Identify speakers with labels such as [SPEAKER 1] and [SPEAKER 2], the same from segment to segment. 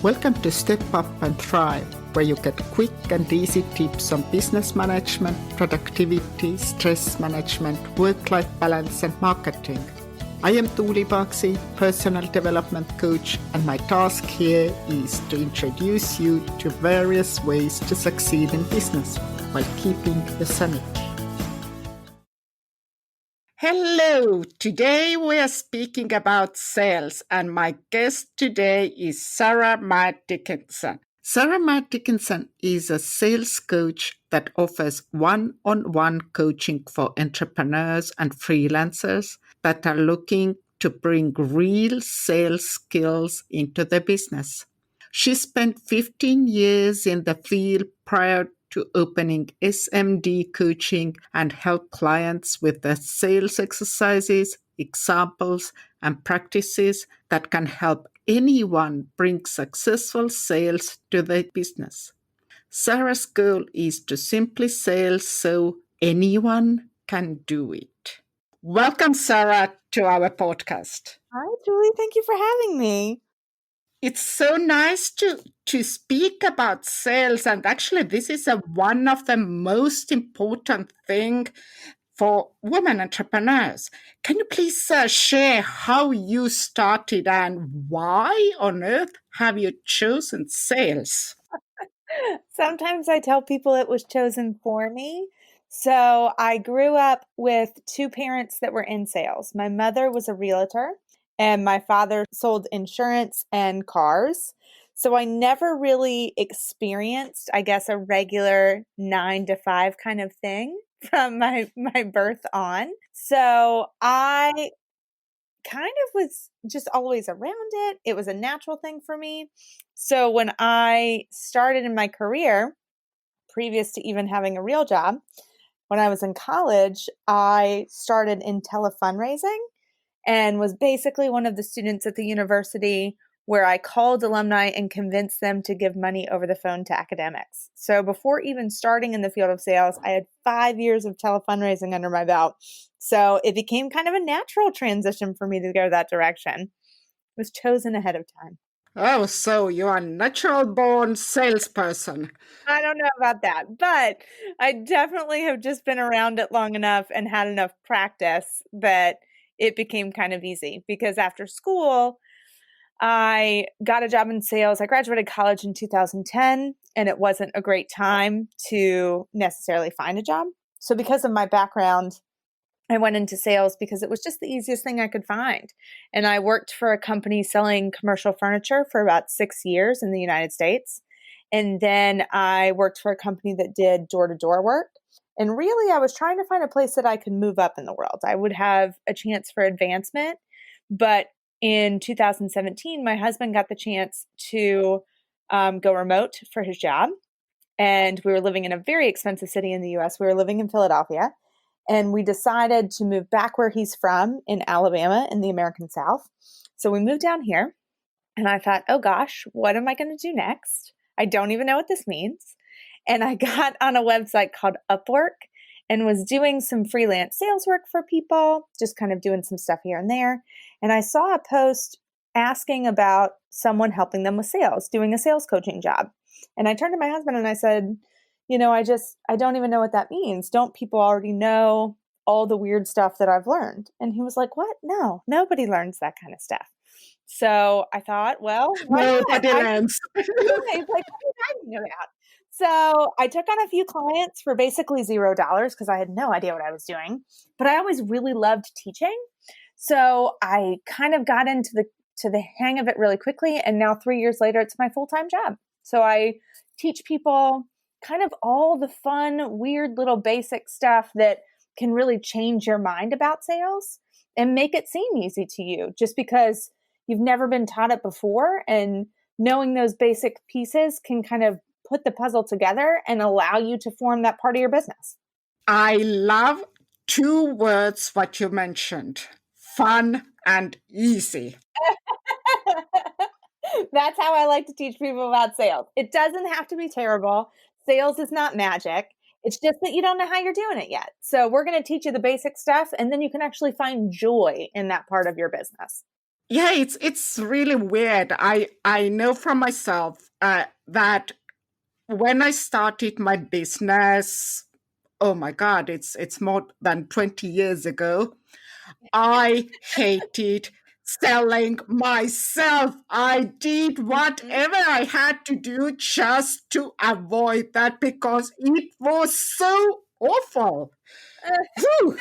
[SPEAKER 1] Welcome to Step Up and Thrive, where you get quick and easy tips on business management, productivity, stress management, work-life balance, and marketing. I am Tuuli Paksi, personal development coach, and my task here is to introduce you to various ways to succeed in business while keeping the sanity. Hello, today we are speaking about sales, and my guest today is Sarah Mae Dickinson. Sarah Mae Dickinson is a sales coach that offers one-on-one coaching for entrepreneurs and freelancers that are looking to bring real sales skills into their business. She spent 15 years in the field prior to opening SMD coaching and help clients with the sales exercises, examples, and practices that can help anyone bring successful sales to their business. Sarah's goal is to simply sell so anyone can do it. Welcome, Sarah, to our podcast.
[SPEAKER 2] Hi, Julie. Thank you for having me.
[SPEAKER 1] It's so nice to speak about sales, and actually this is one of the most important thing for women entrepreneurs. Can you please share how you started and why on earth have you chosen sales?
[SPEAKER 2] Sometimes I tell people it was chosen for me. So I grew up with two parents that were in sales. My mother was a realtor and my father sold insurance and cars. So I never really experienced, I guess, a regular 9 to 5 kind of thing from my birth on. So I kind of was just always around it. It was a natural thing for me. So when I started in my career, previous to even having a real job, when I was in college, I started in telefundraising and was basically one of the students at the university where I called alumni and convinced them to give money over the phone to academics. So before even starting in the field of sales, I had 5 years of telefundraising under my belt. So it became kind of a natural transition for me to go that direction. It was chosen ahead of time.
[SPEAKER 1] Oh, so you're a natural born salesperson.
[SPEAKER 2] I don't know about that, but I definitely have just been around it long enough and had enough practice that it became kind of easy because after school, I got a job in sales. I graduated college in 2010, and it wasn't a great time to necessarily find a job. So because of my background, I went into sales because it was just the easiest thing I could find. And I worked for a company selling commercial furniture for about 6 years in the United States. And then I worked for a company that did door-to-door work. And really, I was trying to find a place that I could move up in the world. I would have a chance for advancement, but in 2017, my husband got the chance to go remote for his job. And we were living in a very expensive city in the US. We were living in Philadelphia. And we decided to move back where he's from in Alabama in the American South. So we moved down here. And I thought, oh gosh, what am I going to do next? I don't even know what this means. And I got on a website called Upwork and was doing some freelance sales work for people, just kind of doing some stuff here and there. And I saw a post asking about someone helping them with sales, doing a sales coaching job. And I turned to my husband and I said, I don't even know what that means. Don't people already know all the weird stuff that I've learned? And he was like, what? No, nobody learns that kind of stuff. So I thought, well,
[SPEAKER 1] Nobody learns.
[SPEAKER 2] He's like, what are you talking about? So I took on a few clients for basically $0 because I had no idea what I was doing, but I always really loved teaching. So I kind of got into the hang of it really quickly. And now 3 years later, it's my full-time job. So I teach people kind of all the fun, weird little basic stuff that can really change your mind about sales and make it seem easy to you just because you've never been taught it before. And knowing those basic pieces can kind of put the puzzle together and allow you to form that part of your business.
[SPEAKER 1] I love 2 words what you mentioned, fun and easy.
[SPEAKER 2] That's how I like to teach people about sales. It doesn't have to be terrible. Sales is not magic. It's just that you don't know how you're doing it yet. So we're going to teach you the basic stuff, and then you can actually find joy in that part of your business.
[SPEAKER 1] Yeah, it's really weird. I know from myself that when I started my business, oh my God, it's more than 20 years ago. I hated selling myself. I did
[SPEAKER 2] Mhm.
[SPEAKER 1] whatever I had to do just to avoid that because it was so awful. Whew.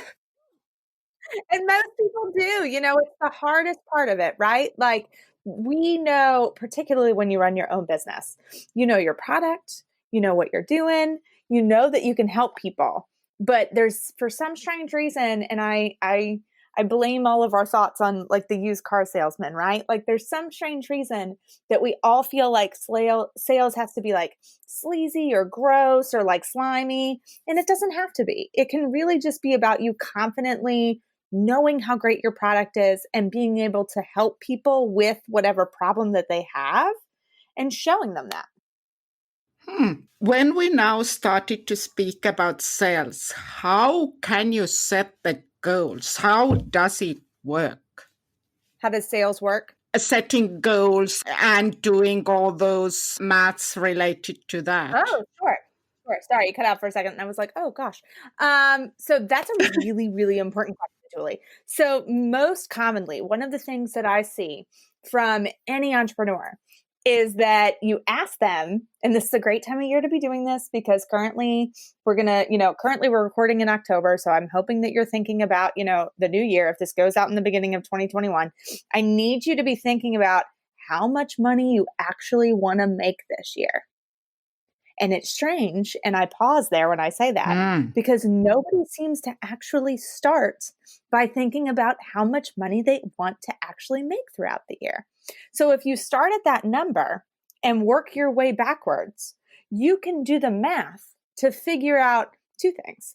[SPEAKER 2] And most people do, it's the hardest part of it, right? Like we know, particularly when you run your own business, you know your product, you know what you're doing, you know that you can help people. But there's for some strange reason, and I blame all of our thoughts on like the used car salesman, right? Like there's some strange reason that we all feel like sales has to be like sleazy or gross or like slimy. And it doesn't have to be. It can really just be about you confidently knowing how great your product is and being able to help people with whatever problem that they have and showing them that.
[SPEAKER 1] When we now started to speak about sales, how can you set the goals? How does it work?
[SPEAKER 2] How does sales work?
[SPEAKER 1] Setting goals and doing all those maths related to that.
[SPEAKER 2] Oh, sure. Sure. Sorry, you cut out for a second. And I was like, oh gosh. So that's a really, really important question, Julie. So most commonly, one of the things that I see from any entrepreneur is that you ask them, and this is a great time of year to be doing this because currently currently we're recording in October. So I'm hoping that you're thinking about, the new year. If this goes out in the beginning of 2021, I need you to be thinking about how much money you actually want to make this year. And it's strange, and I pause there when I say that,
[SPEAKER 1] Mm.
[SPEAKER 2] because nobody seems to actually start by thinking about how much money they want to actually make throughout the year. So if you start at that number and work your way backwards, you can do the math to figure out two things: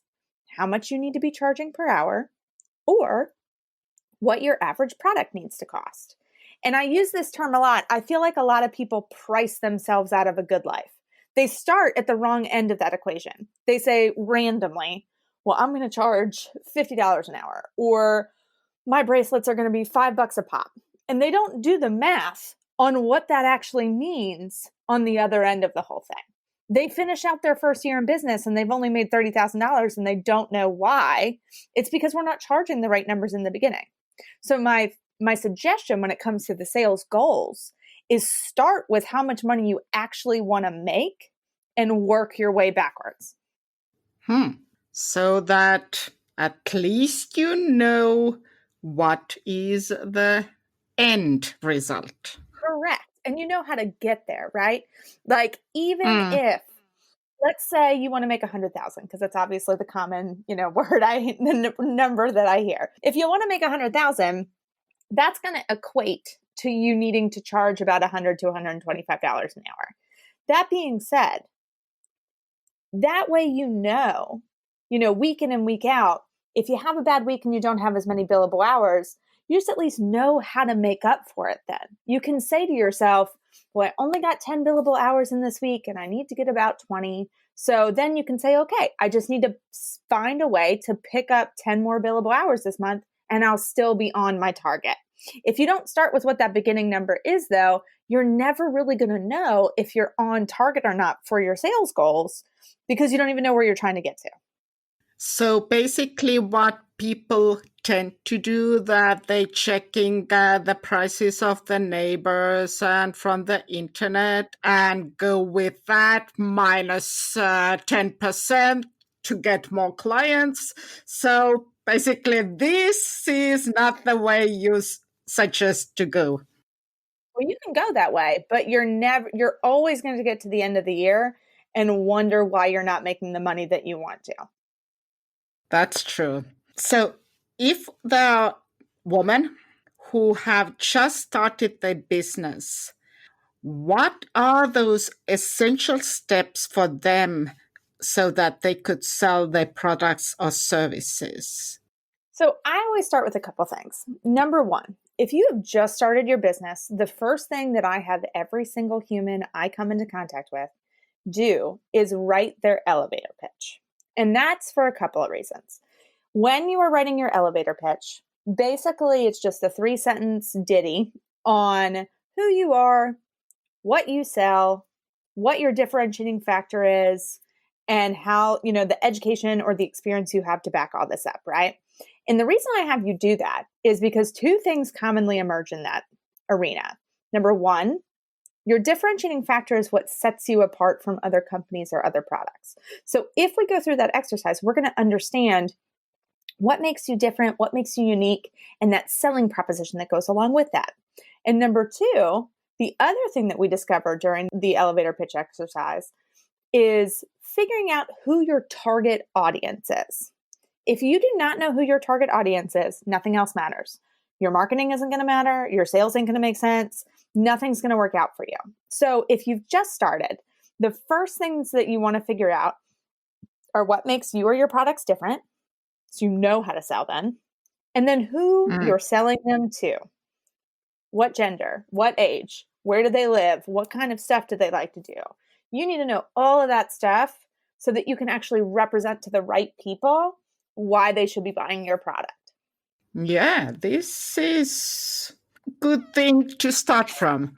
[SPEAKER 2] how much you need to be charging per hour, or what your average product needs to cost. And I use this term a lot. I feel like a lot of people price themselves out of a good life. They start at the wrong end of that equation. They say randomly, well, I'm going to charge $50 an hour, or my bracelets are going to be $5 a pop. And they don't do the math on what that actually means on the other end of the whole thing. They finish out their first year in business and they've only made $30,000 and they don't know why. It's because we're not charging the right numbers in the beginning. So my suggestion when it comes to the sales goals is start with how much money you actually want to make and work your way backwards.
[SPEAKER 1] So that at least you know what is the end result.
[SPEAKER 2] Correct. And you know how to get there, right? Like even
[SPEAKER 1] Mm.
[SPEAKER 2] if let's say you want to make 100,000 because that's obviously the common, the number that I hear. If you want to make 100,000, that's going to equate to you needing to charge about $100 to $125 an hour. That being said, that way week in and week out, if you have a bad week and you don't have as many billable hours, you just at least know how to make up for it then. You can say to yourself, well, I only got 10 billable hours in this week and I need to get about 20. So then you can say, okay, I just need to find a way to pick up 10 more billable hours this month and I'll still be on my target. If you don't start with what that beginning number is, though, you're never really going to know if you're on target or not for your sales goals because you don't even know where you're trying to get to.
[SPEAKER 1] So basically, what people tend to do that they checking the prices of the neighbors and from the internet and go with that minus 10% to get more clients. So basically, this is not the way you suggest to go.
[SPEAKER 2] Well, you can go that way, but you're always going to get to the end of the year and wonder why you're not making the money that you want to.
[SPEAKER 1] That's true. So if the women who have just started their business, what are those essential steps for them so that they could sell their products or services?
[SPEAKER 2] So I always start with a couple things. Number one, if you have just started your business, the first thing that I have every single human I come into contact with do is write their elevator pitch. And that's for a couple of reasons. When you are writing your elevator pitch, Basically, it's just a 3-sentence ditty on who you are, what you sell, what your differentiating factor is, and how, the education or the experience you have to back all this up, right? And the reason I have you do that is because two things commonly emerge in that arena. Number one, your differentiating factor is what sets you apart from other companies or other products. So if we go through that exercise, we're going to understand what makes you different, what makes you unique, and that selling proposition that goes along with that. And number two, the other thing that we discovered during the elevator pitch exercise is figuring out who your target audience is. If you do not know who your target audience is, nothing else matters. Your marketing isn't going to matter. Your sales ain't going to make sense. Nothing's going to work out for you. So if you've just started, the first things that you want to figure out are what makes you or your products different, so you know how to sell them, and then who you're selling them to. What gender, what age, where do they live, what kind of stuff do they like to do? You need to know all of that stuff so that you can actually represent to the right people why they should be buying your product.
[SPEAKER 1] Yeah, this is a good thing to start from.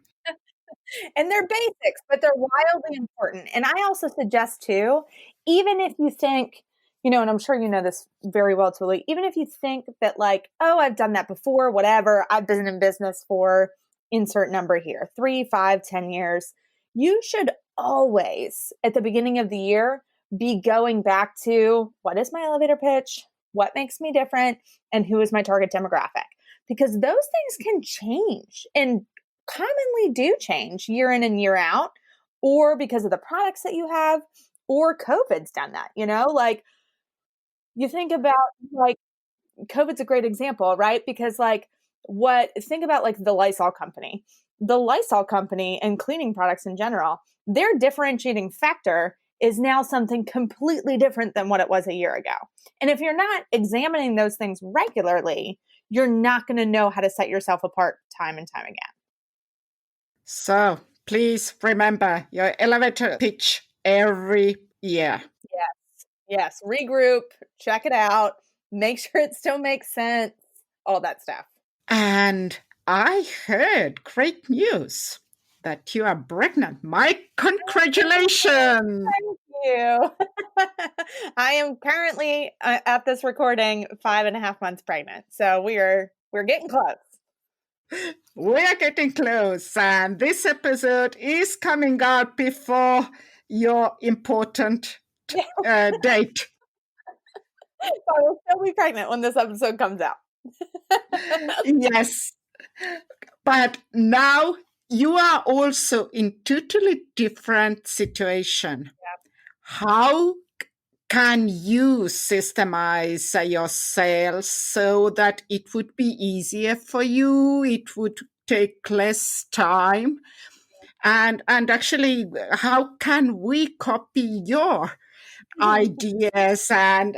[SPEAKER 2] And they're basics, but they're wildly important. And I also suggest too, even if you think, and I'm sure you know this very well, Tuli, even if you think that like, oh, I've done that before, whatever, I've been in business for insert number here, 3, 5, 10 years, you should always, at the beginning of the year, be going back to what is my elevator pitch? What makes me different? And who is my target demographic? Because those things can change and commonly do change year in and year out, or because of the products that you have, or COVID's done that, like you think about like COVID's a great example, right? Because think about like the Lysol company. The Lysol company and cleaning products in general, their differentiating factor is now something completely different than what it was a year ago. And if you're not examining those things regularly, you're not going to know how to set yourself apart time and time again.
[SPEAKER 1] So please remember your elevator pitch every year.
[SPEAKER 2] Yes. Regroup, check it out, make sure it still makes sense, all that stuff.
[SPEAKER 1] And I heard great news that you are pregnant. My congratulations.
[SPEAKER 2] Thank you. I am currently at this recording 5.5 months pregnant. So we're getting close.
[SPEAKER 1] We are getting close, and this episode is coming out before your important date.
[SPEAKER 2] So I will still be pregnant when this episode comes out.
[SPEAKER 1] Yes, but now you are also in totally different situation.
[SPEAKER 2] Yep.
[SPEAKER 1] How can you systemize your sales so that it would be easier for you? It would take less time. And actually, how can we copy your ideas and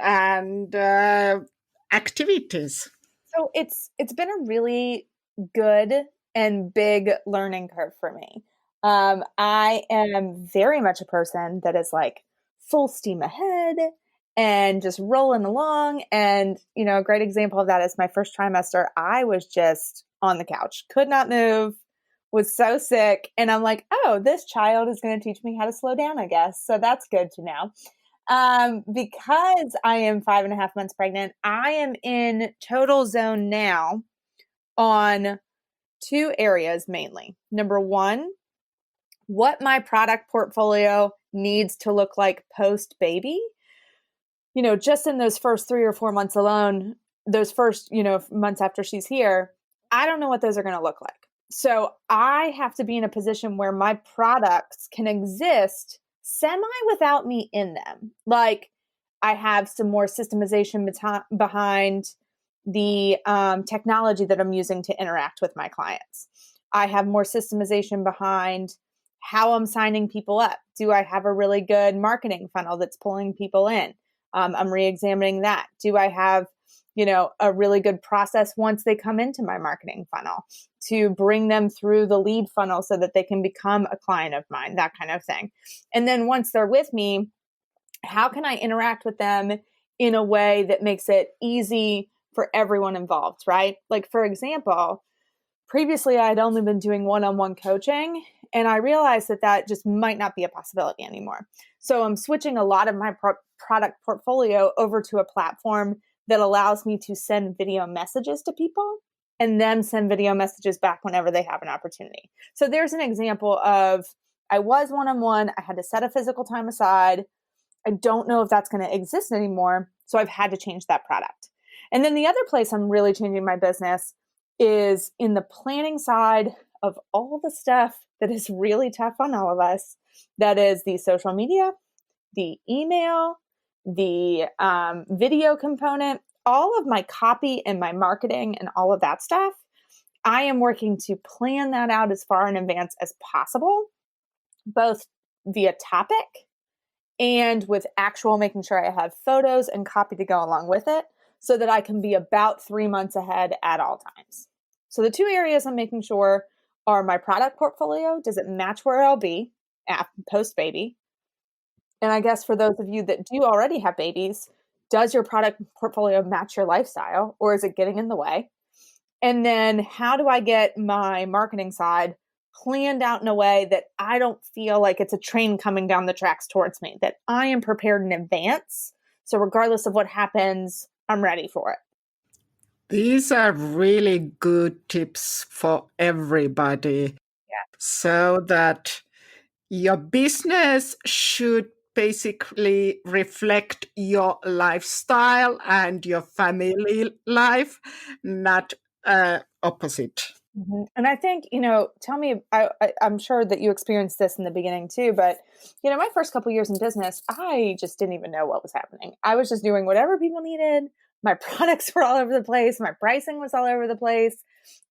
[SPEAKER 1] activities?
[SPEAKER 2] So it's been a really good and big learning curve for me. I am very much a person that is like full steam ahead and just rolling along. And, a great example of that is my first trimester. I was just on the couch, could not move, was so sick. And I'm like, oh, this child is going to teach me how to slow down, I guess. So that's good to know. Because I am 5.5 months pregnant, I am in total zone now on 2 areas mainly. Number one, what my product portfolio needs to look like post baby. Just in those first 3 or 4 months alone, those first, months after she's here, I don't know what those are going to look like. So I have to be in a position where my products can exist semi without me in them. Like I have some more systemization behind the technology that I'm using to interact with my clients. I have more systemization behind how I'm signing people up. Do I have a really good marketing funnel that's pulling people in? I'm re-examining that. Do I have, a really good process once they come into my marketing funnel to bring them through the lead funnel so that they can become a client of mine, that kind of thing. And then once they're with me, how can I interact with them in a way that makes it easy for everyone involved, right? Like, for example, previously I had only been doing one-on-one coaching, and I realized that that just might not be a possibility anymore. So I'm switching a lot of my product portfolio over to a platform that allows me to send video messages to people and then send video messages back whenever they have an opportunity. So there's an example of, I was one-on-one, I had to set a physical time aside. I don't know if that's going to exist anymore. So I've had to change that product. And then the other place I'm really changing my business is in the planning side of all the stuff that is really tough on all of us. That is the social media, the email, the video component, all of my copy and my marketing and all of that stuff. I am working to plan that out as far in advance as possible, both via topic and with actual making sure I have photos and copy to go along with it so that I can be about 3 months ahead at all times. So the two areas I'm making sure are my product portfolio. Does it match where I'll be post baby? And I guess for those of you that do already have babies, does your product portfolio match your lifestyle, or is it getting in the way? And then how do I get my marketing side planned out in a way that I don't feel like it's a train coming down the tracks towards me, that I am prepared in advance. So regardless of what happens, I'm ready for it.
[SPEAKER 1] These are really good tips for everybody.
[SPEAKER 2] Yeah.
[SPEAKER 1] So that your business should basically reflect your lifestyle and your family life, not opposite.
[SPEAKER 2] Mm-hmm. And I think, tell me, I'm sure that you experienced this in the beginning too, but, my first couple years in business, I just didn't even know what was happening. I was just doing whatever people needed. My products were all over the place. My pricing was all over the place.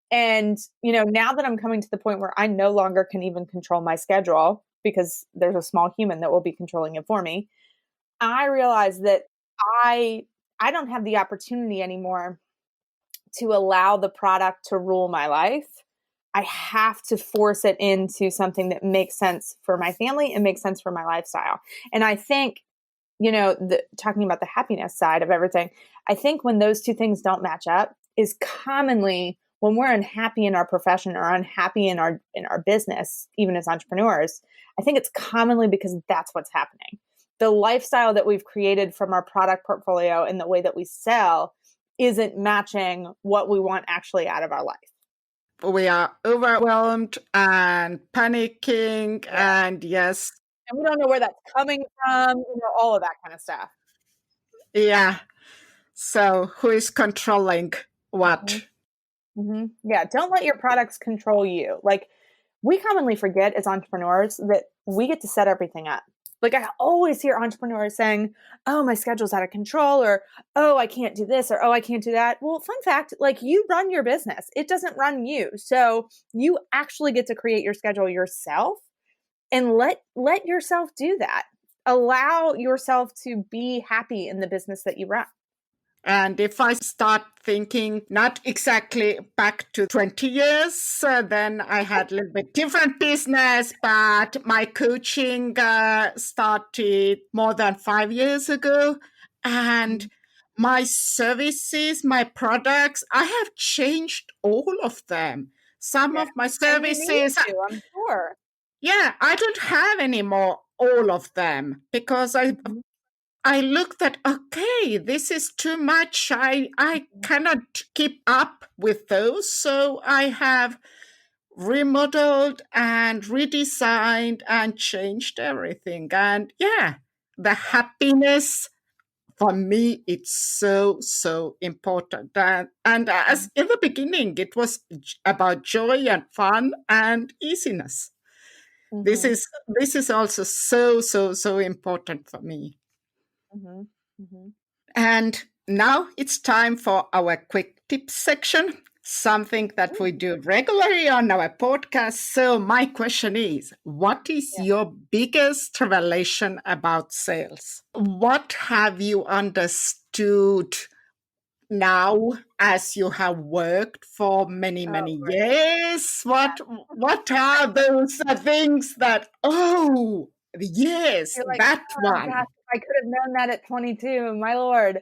[SPEAKER 2] And, now that I'm coming to the point where I no longer can even control my schedule because there's a small human that will be controlling it for me, I realize that I don't have the opportunity anymore to allow the product to rule my life. I have to force it into something that makes sense for my family and makes sense for my lifestyle. And I think, talking about the happiness side of everything, I think when those two things don't match up is commonly when we're unhappy in our profession or unhappy in our business, even as entrepreneurs. I think it's commonly because that's what's happening. The lifestyle that we've created from our product portfolio and the way that we sell isn't matching what we want actually out of our life.
[SPEAKER 1] We are overwhelmed and panicking,
[SPEAKER 2] Yeah.
[SPEAKER 1] and yes.
[SPEAKER 2] And we don't know where that's coming from, all of that kind of stuff.
[SPEAKER 1] Yeah. So who is controlling what?
[SPEAKER 2] Mm-hmm. Mm-hmm. Yeah. Don't let your products control you. Like, we commonly forget as entrepreneurs that we get to set everything up. Like, I always hear entrepreneurs saying, oh, my schedule's out of control, or, oh, I can't do this, or, oh, I can't do that. Well, fun fact, like, you run your business. It doesn't run you. So you actually get to create your schedule yourself and let yourself do that. Allow yourself to be happy in the business that you run.
[SPEAKER 1] And if I start thinking not exactly back to 20 years, then I had a little bit different business, but my coaching started more than 5 years ago. And my services, my products, I have changed all of them. Some of my
[SPEAKER 2] And you need
[SPEAKER 1] services,
[SPEAKER 2] to, I'm sure.
[SPEAKER 1] yeah, I don't have anymore all of them because I looked at, okay, this is too much. I cannot keep up with those. So I have remodeled and redesigned and changed everything. And yeah, the happiness for me, it's so, so important. And as in the beginning, it was about joy and fun and easiness. This
[SPEAKER 2] Mm-hmm.
[SPEAKER 1] is also so, so, so important for me.
[SPEAKER 2] Mm-hmm. Mm-hmm.
[SPEAKER 1] And now it's time for our quick tips section, something that we do regularly on our podcast. So, my question is, what is your biggest revelation about sales? What have you understood now as you have worked for many, many years? What are those things that, oh, yes,
[SPEAKER 2] You're like,
[SPEAKER 1] that
[SPEAKER 2] oh gosh,
[SPEAKER 1] one?
[SPEAKER 2] if I could have known that at 22, my Lord.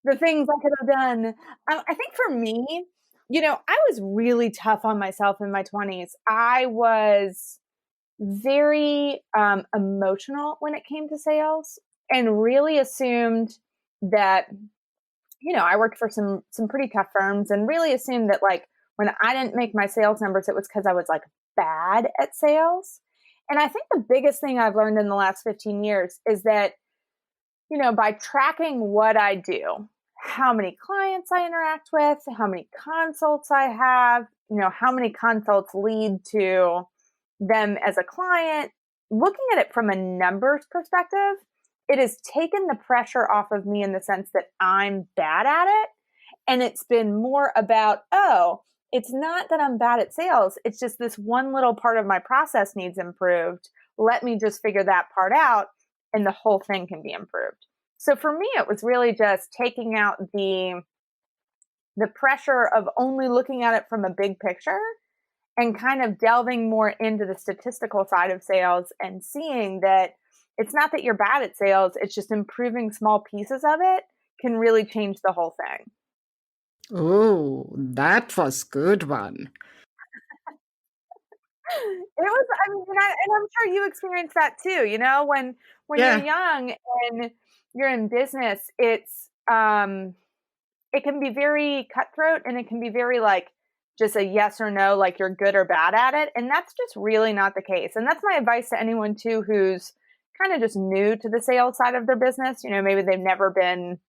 [SPEAKER 2] the things I could have done. I think for me, I was really tough on myself in my 20s. I was very emotional when it came to sales and really assumed that, I worked for some pretty tough firms and really assumed that like when I didn't make my sales numbers, it was because I was like bad at sales. And I think the biggest thing I've learned in the last 15 years is that, by tracking what I do, how many clients I interact with, how many consults I have, how many consults lead to them as a client, looking at it from a numbers perspective, it has taken the pressure off of me in the sense that I'm bad at it. And it's been more about, oh, it's not that I'm bad at sales. It's just this one little part of my process needs improved. Let me just figure that part out and the whole thing can be improved. So for me, it was really just taking out the pressure of only looking at it from a big picture and kind of delving more into the statistical side of sales and seeing that it's not that you're bad at sales, it's just improving small pieces of it can really change the whole thing.
[SPEAKER 1] Oh, that was good one.
[SPEAKER 2] It was, I mean, and I'm sure you experienced that too, when you're
[SPEAKER 1] Yeah.
[SPEAKER 2] young and you're in business, it can be very cutthroat and it can be very like just a yes or no, like you're good or bad at it. And that's just really not the case. And that's my advice to anyone too who's kind of just new to the sales side of their business. Maybe they've never been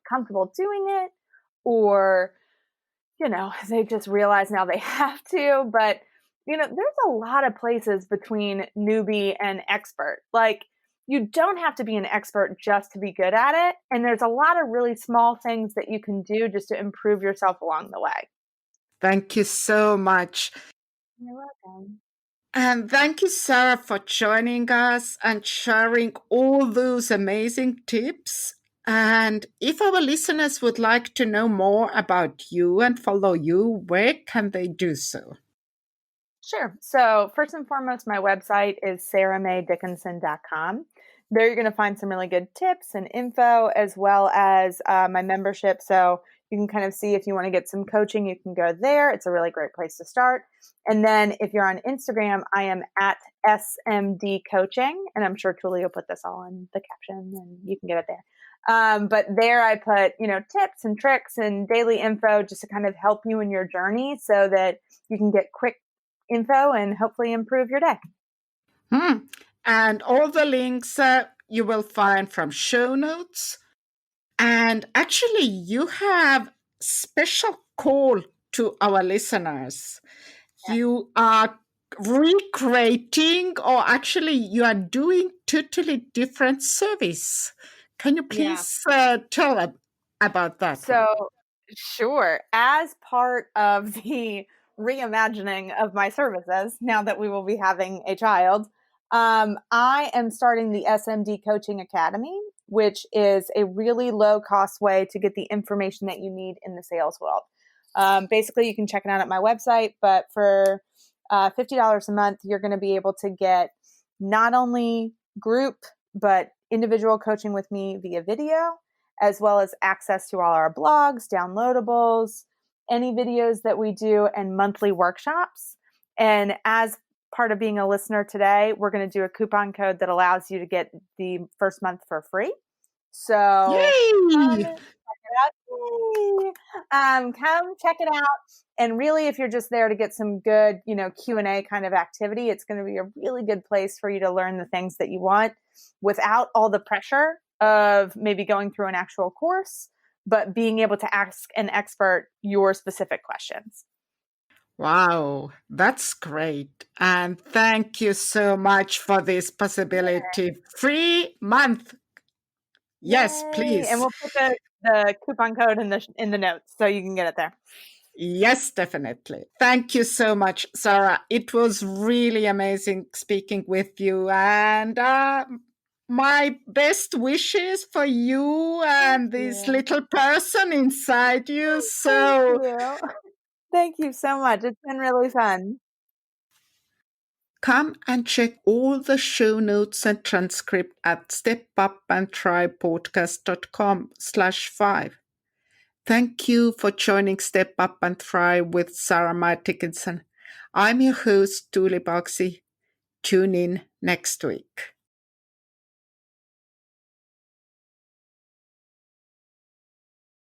[SPEAKER 2] comfortable doing it or, they just realize now they have to. But, there's a lot of places between newbie and expert. Like, you don't have to be an expert just to be good at it. And there's a lot of really small things that you can do just to improve yourself along the way.
[SPEAKER 1] Thank you so much.
[SPEAKER 2] You're welcome.
[SPEAKER 1] And thank you, Sarah, for joining us and sharing all those amazing tips. And if our listeners would like to know more about you and follow you, where can they do so?
[SPEAKER 2] Sure. So, first and foremost, my website is sarahmaedickinson.com. There you're going to find some really good tips and info, as well as my membership. So, you can kind of see if you want to get some coaching, you can go there. It's a really great place to start. And then if you're on Instagram, I am at SMD Coaching. And I'm sure Julie will put this all in the caption and you can get it there. But there I put, tips and tricks and daily info just to kind of help you in your journey so that you can get quick info and hopefully improve your day.
[SPEAKER 1] And all the links you will find from show notes. And actually, you have special call to our listeners.
[SPEAKER 2] Yeah.
[SPEAKER 1] You are recreating, or actually, you are doing totally different service. Can you
[SPEAKER 2] Yeah.
[SPEAKER 1] please tell about that one?
[SPEAKER 2] So, sure. As part of the reimagining of my services, now that we will be having a child, I am starting the SMD Coaching Academy, which is a really low cost way to get the information that you need in the sales world. Basically, you can check it out at my website, but for $50 a month, you're going to be able to get not only group, but individual coaching with me via video, as well as access to all our blogs, downloadables, any videos that we do, and monthly workshops. And as part of being a listener today, we're going to do a coupon code that allows you to get the first month for free. So come
[SPEAKER 1] Yay!
[SPEAKER 2] check it out. Yay! Come check it out. And really, if you're just there to get some good, Q&A kind of activity, it's going to be a really good place for you to learn the things that you want without all the pressure of maybe going through an actual course, but being able to ask an expert your specific questions.
[SPEAKER 1] Wow, that's great. And thank you so much for this possibility. Free month. Yes,
[SPEAKER 2] Yay! And
[SPEAKER 1] please.
[SPEAKER 2] we'll put the coupon code in the notes so you can get it there.
[SPEAKER 1] Yes, definitely. Thank you so much, Sarah. It was really amazing speaking with you. And my best wishes for you
[SPEAKER 2] Thank
[SPEAKER 1] and this
[SPEAKER 2] you.
[SPEAKER 1] little person inside you.
[SPEAKER 2] Thank
[SPEAKER 1] So,
[SPEAKER 2] you. Thank you so much. It's been really fun.
[SPEAKER 1] Come and check all the show notes and transcript at stepupandthrive.podcast.com/5. Thank you for joining Step Up and Thrive with Sarah Mae Dickinson. I'm your host, Julie Boxey. Tune in next week.